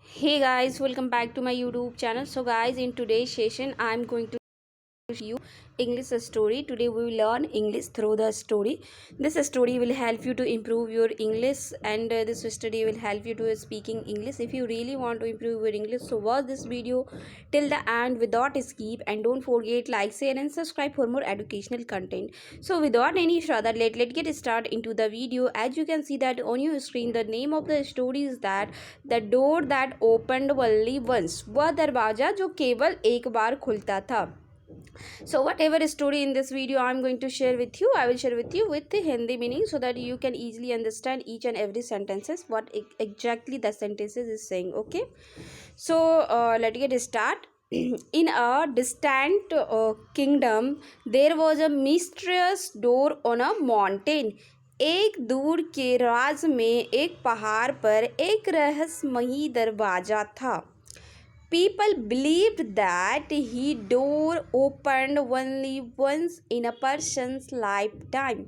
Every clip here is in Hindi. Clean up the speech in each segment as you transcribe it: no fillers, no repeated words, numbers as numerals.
Hey guys, welcome back to my YouTube channel. So guys, in today's session I'm going to you English story. Today we will learn English through the story. This story will help you to improve your English, and this study will help you to speaking English. If you really want to improve your English, so watch this video till the end without skip, and don't forget like, share and subscribe for more educational content. So without any further let's get started into the video. As you can see that on your screen, the name of the story is that the door that opened only once. वह दरवाज़ा जो केवल एक बार खुलता था. So whatever story in this video I'm going to share with you, I will share with you with the Hindi meaning so that you can easily understand each and every sentences what exactly the sentences is saying. Okay, so let's get start. In a distant kingdom there was a mysterious door on a mountain. एक दूर के राज में एक पहाड़ पर एक रहस्यमयी दरवाजा था. People believed that he door opened only once in a person's lifetime.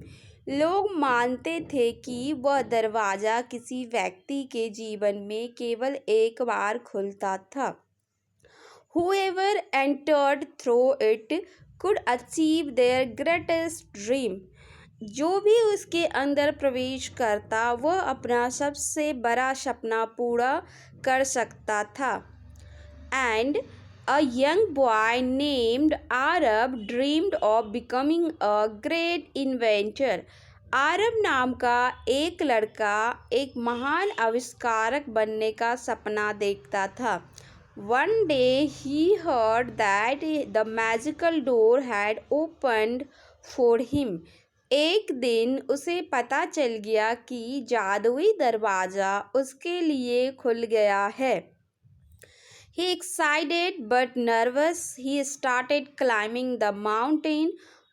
लोग मानते थे कि वह दरवाज़ा किसी व्यक्ति के जीवन में केवल एक बार खुलता था. Whoever entered through it could achieve their greatest dream. जो भी उसके अंदर प्रवेश करता वह अपना सबसे बड़ा सपना पूरा कर सकता था. And a young boy named Arab dreamed of becoming a great inventor. आरब नाम का एक लड़का एक महान आविष्कारक बनने का सपना देखता था. One day he heard that the magical door had opened for him. एक दिन उसे पता चल गया कि जादुई दरवाज़ा उसके लिए खुल गया है. He excited but nervous. He started climbing the mountain.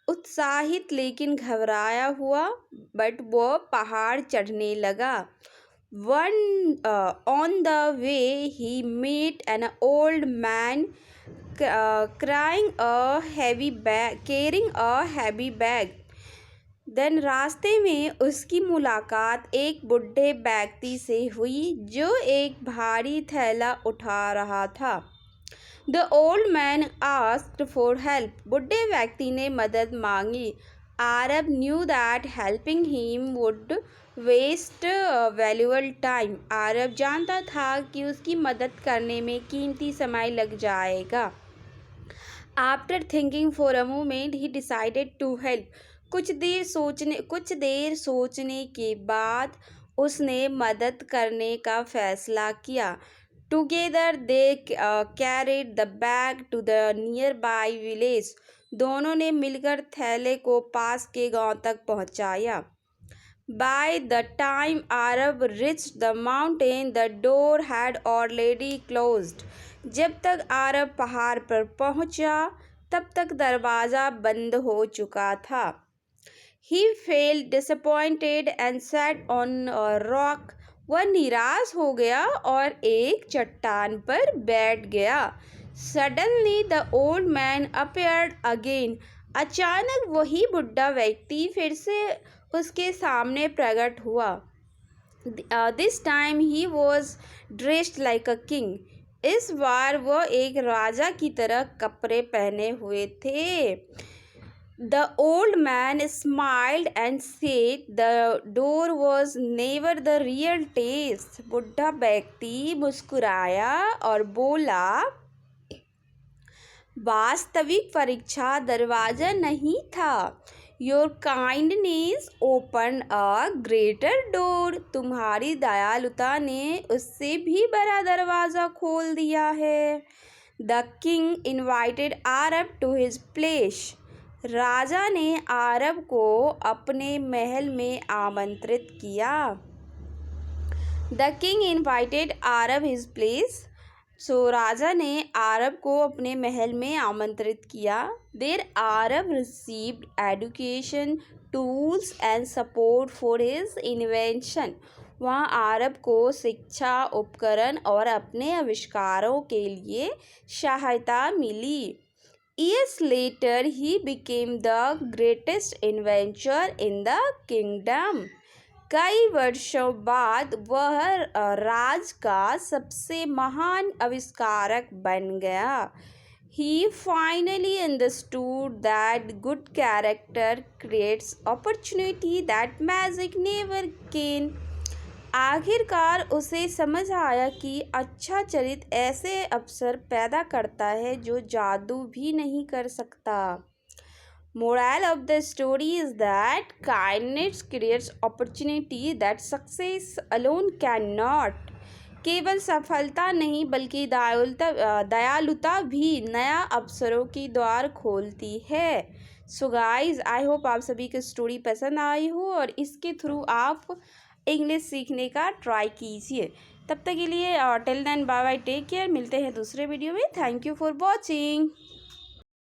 उत्साहित लेकिन घबराया हुआ बट वो पहाड़ चढ़ने लगा. On the way he met an old man carrying a heavy bag. Then रास्ते में उसकी मुलाकात एक बुढ़े व्यक्ति से हुई जो एक भारी थैला उठा रहा था. The old man asked for help. बुढ़े व्यक्ति ने मदद मांगी. Arab knew that helping him would waste valuable time. Arab जानता था कि उसकी मदद करने में कीमती समय लग जाएगा. After thinking for a moment he decided to help. कुछ देर सोचने के बाद उसने मदद करने का फैसला किया. Together they carried the bag to the nearby village. दोनों ने मिलकर थैले को पास के गांव तक पहुंचाया. By the time Arab reached the mountain the door had already closed. जब तक आरब पहाड़ पर पहुंचा तब तक दरवाज़ा बंद हो चुका था. He felt disappointed and sat on a rock. वह निराश हो गया और एक चट्टान पर बैठ गया. Suddenly the old man appeared again. अचानक वही बुढ़ा व्यक्ति फिर से उसके सामने प्रकट हुआ. This time he was dressed like a king. इस बार वह एक राजा की तरह कपड़े पहने हुए थे. The old man smiled and said the door was never the real test. बुढ़ा व्यक्ति मुस्कुराया और बोला वास्तविक परीक्षा दरवाज़ा नहीं था. Your kindness opened a greater door. तुम्हारी दयालुता ने उससे भी बड़ा दरवाज़ा खोल दिया है. The king invited Arab to his place. राजा ने आरब को अपने महल में आमंत्रित किया. The king invited Arab his place. So राजा ने आरब को अपने महल में आमंत्रित किया. There Arab received education tools and support for his invention. वहाँ आरब को शिक्षा उपकरण और अपने आविष्कारों के लिए सहायता मिली. Years later, he became the greatest inventor in the kingdom. कई वर्षों बाद वह राज का सबसे महान आविष्कारक बन गया। He finally understood that good character creates opportunity that magic never can. आखिरकार उसे समझ आया कि अच्छा चरित्र ऐसे अवसर पैदा करता है जो जादू भी नहीं कर सकता। Moral of the story is that kindness creates opportunity that success alone cannot. केवल सफलता नहीं बल्कि दयालुता भी नया अवसरों की द्वार खोलती है। सो गाइज, आई होप आप सभी को स्टोरी पसंद आई हो और इसके थ्रू आप इंग्लिश सीखने का ट्राई कीजिए। तब तक के लिए till then bye bye, take care. मिलते हैं दूसरे वीडियो में। Thank you for watching.